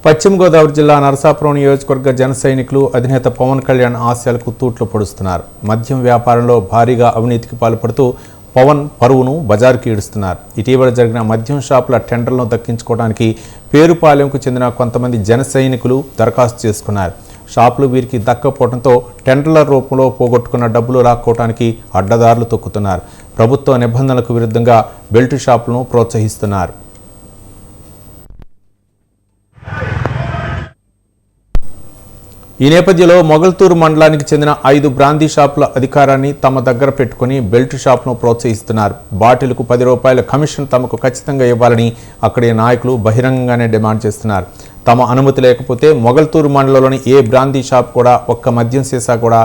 పశ్చిమ గోదావరి జిల్లా నరసాపురం నియోజకవర్గ జన సైనికులు అధినేత పవన్ కళ్యాణ్ ఆశయాలకు తూట్లు పొడుస్తున్నారు. మద్యం వ్యాపారంలో భారీగా అవినీతికి పాల్పడుతూ పవన్ పరువును బజారుకి ఈడుస్తున్నారు. ఇటీవల జరిగిన మద్యం షాపుల టెండర్లను దక్కించుకోవడానికి పేరుపాలెంకు చెందిన కొంతమంది జన సైనికులు దరఖాస్తు చేసుకున్నారు. షాపులు వీరికి దక్కపోవడంతో టెండర్ల రూపంలో పోగొట్టుకున్న డబ్బులు లాక్కోవడానికి అడ్డదారులు తొక్కుతున్నారు. ప్రభుత్వ నిబంధనలకు విరుద్ధంగా బెల్ట్ షాపులను ప్రోత్సహిస్తున్నారు. ఈ నేపథ్యంలో మొగల్తూరు మండలానికి చెందిన 5 బ్రాందీ షాపుల అధికారాన్ని తమ దగ్గర పెట్టుకుని బెల్ట్ షాప్ను ప్రోత్సహిస్తున్నారు. బాటిల్కు 10 రూపాయల కమిషన్ తమకు ఖచ్చితంగా ఇవ్వాలని అక్కడి నాయకులు బహిరంగంగానే డిమాండ్ చేస్తున్నారు. తమ అనుమతి లేకపోతే మొగల్తూరు మండలంలోని ఏ బ్రాందీ షాప్ కూడా ఒక్క మద్యం సీసా కూడా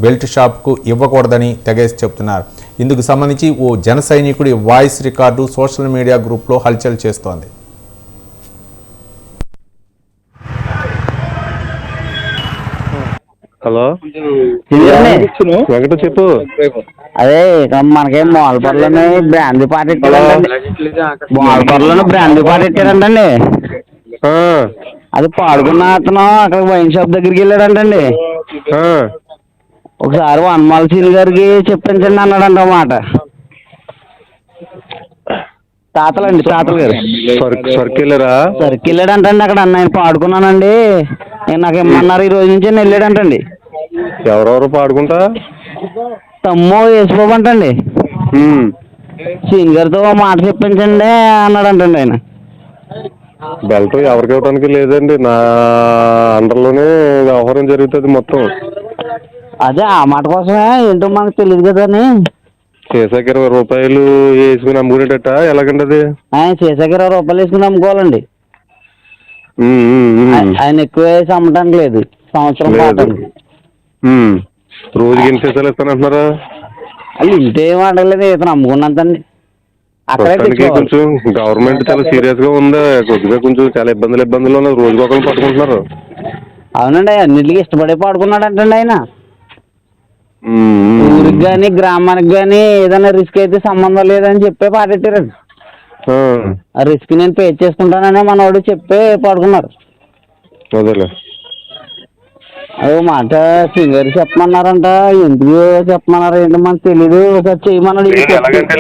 బెల్ట్ షాప్కు ఇవ్వకూడదని తెగేసి చెబుతున్నారు. ఇందుకు సంబంధించి ఓ జన సైనికుడి వాయిస్ రికార్డు సోషల్ మీడియా గ్రూప్లో హల్చల్ చేస్తోంది. హలో వెంకట చెప్పు. అదే మనకేం మోల్పర్లోనే బ్రాందీ పార్టీ మోల్పర్లోనే బ్రాందీ పార్టీ ఇచ్చారంటండి. అది పాడుకున్న అతను అక్కడ వైన్ షాప్ దగ్గరికి వెళ్ళాడంటండి. ఒకసారి వనమాల సీని గారికి చెప్పించండి అన్నాడంట మాట. తాతలు గారు సరికి వెళ్ళాడంటండి. అక్కడ అన్నయ్య పాడుకున్నానండి, నాకు ఇమ్మన్నారు, ఈ రోజు నుంచి నేను వెళ్ళాడంటండి. ఎవరెవరు పాడుకుంటా? తమ్ము యేసుబాబు అంటండి. సీన్ గారితో మాట చెప్పించండి అన్నాడంటండి ఆయన. బెల్ట్ ఎవరికి ఇవ్వడానికి లేదండి, నా అండర్లోనే వ్యవహారం జరుగుతుంది మొత్తం. అదే ఆ మాట కోసమే ఏంటో మనకు తెలియదు కదా అని. సీసాకి 20 రూపాయలు వేసుకుని అమ్ముకునేటట్ట ఎలాగండి అది? సీసాకి 20 రూపాయలు వేసుకుని అమ్ముకోవాలండి. ఆయన ఎక్కువ వేసి అమ్మటానికి లేదు, సంవత్సరం పాటు. రోజుకి ఎన్ని సీసాలు ఇస్తానంటున్నారా? వాళ్ళు ఇంకేం అడగలేదు, ఇతను అమ్ముకున్నంతండి. అక్కడే కొంచెం గవర్నమెంట్ చాలా సీరియస్ గా ఉందా, కొద్దిగా కొంచెం చాలా ఇబ్బందులు ఉన్నాయి. రోజుకి ఒకరు పట్టుకుంటున్నారు. అవునండి, అన్నింటికి ఇష్టపడే పాడుకున్నాడంటండి ఆయన. ఊరికి కానీ గ్రామానికి కానీ ఏదైనా రిస్క్ అయితే సంబంధం లేదని చెప్పే పాడెట్టారండి. ఆ రిస్క్ నేను పే చేసుకుంటానని మనవాడు చెప్పే పడుకున్నారు. అదే మాట సింగర్ చెప్పమన్నారంట, ఎందుకు చెప్పమన్నారు ఏంటో మనకు తెలీదు. ఒకసారి చేయమన్నాడు.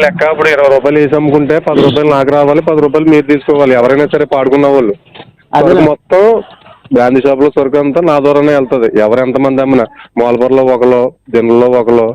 లెక్క అప్పుడు 20 రూపాయలు వేసి అమ్ముకుంటే 10 రూపాయలు నాకు రావాలి, 10 రూపాయలు మీరు తీసుకోవాలి. ఎవరైనా సరే పాడుకున్న వాళ్ళు మొత్తం బ్రాందీ షాప్ లో సరుకు అంతా నా ద్వారానే వెళ్తుంది. ఎవరు ఎంతమంది అమ్మినా, మోల్పర్లో ఒకరు, దిన్నలో ఒకరు,